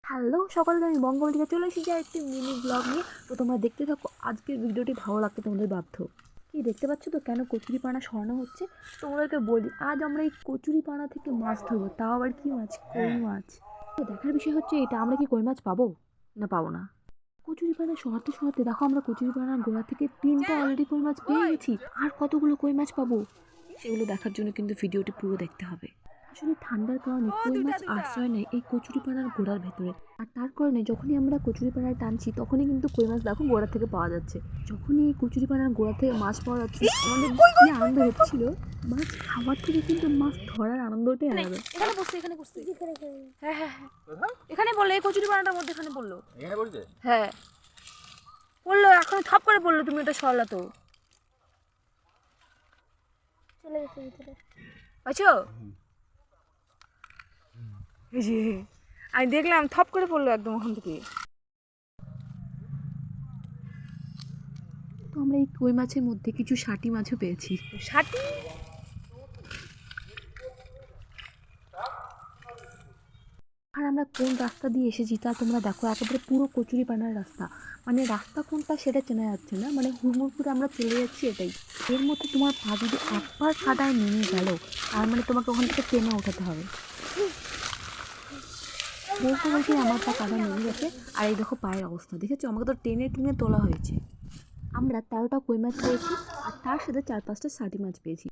Hello সকালে আমি বঙ্গবল থেকে চলে এসেছি একটি মিনি ব্লগ নিয়ে। তো তোমরা দেখতে থাকো, আজকের ভিডিওটি ভালো লাগতে তোমাদের বাধ্য। কি দেখতে পাচ্ছ তো কেন কচুরিপানা সরানো হচ্ছে? তোমাদেরকে বলি, আজ আমরা এই কচুরিপানা থেকে মাছ ধরবো, তাও আবার কি মাছ? কই মাছ। তো দেখার বিষয় হচ্ছে এটা, আমরা কি কই মাছ পাবো না পাবো না। কচুরিপানা সরাতে সরাতে দেখো আমরা কচুরিপানার গোড়া থেকে 3টা অলরেডি কই মাছ পেয়ে গেছি। আর কতগুলো কই মাছ পাবো সেগুলো দেখার জন্য কিন্তু ভিডিওটি পুরো দেখতে হবে। আসলে ঠান্ডার কারণে কই মাছ আশ্রয় নেয় এই কচুরিপানার গোড়ার ভেতরে। আর তার কারণে যখনই আমরা কচুরিপানায় টানছি তখনই কিন্তু কই মাছ দেখো গোড়া থেকে পাওয়া যাচ্ছে। যখনই এই কচুরিপানার গোড়া থেকে মাছ পাওয়া যাচ্ছে আমাদের কি আনন্দ হচ্ছিল! মাছ খাওয়ার থেকে কিন্তু মাছ ধরার আনন্দটাই আলাদা। এখানে বসছে, এখানে বসছে। হ্যাঁ হ্যাঁ হ্যাঁ, এখানে বললো, এই কচুরিপানাটার মধ্যে এখানে বললো। এখানে বলছে? হ্যাঁ বললো, এখন থাপ করে বললো তুমি এটা সরলা তো চলে গেছে ভিতরে। আচ্ছা আমি দেখলাম থপ করে পড়লো একদম ওখান থেকে। তো আমরা এই কই মাছের মধ্যে কিছু শাটি মাছও পেয়েছি। শাটি আর আমরা কোন রাস্তা দিয়ে এসেছি তা তোমরা দেখো, একেবারে পুরো কচুরিপানার রাস্তা। মানে রাস্তা কোনটা সেটা চেনা যাচ্ছে না, মানে হুড়মুড় করে আমরা চলে যাচ্ছি এটাই। এর মধ্যে তোমার পা যদি একবার কাদায় নেমে গেল তার মানে তোমাকে ওখান থেকে টেনে ওঠাতে হবে। বলতে বলতে আমার পা কাদা নেমে গেছে। আর এই দেখো পায়ের অবস্থা দেখেছো, আমাকে তো টেনে টুনে তোলা হয়েছে। আমরা 13টা কই মাছ পেয়েছি আর তার সাথে 4-5টা শাটি মাছ পেয়েছি।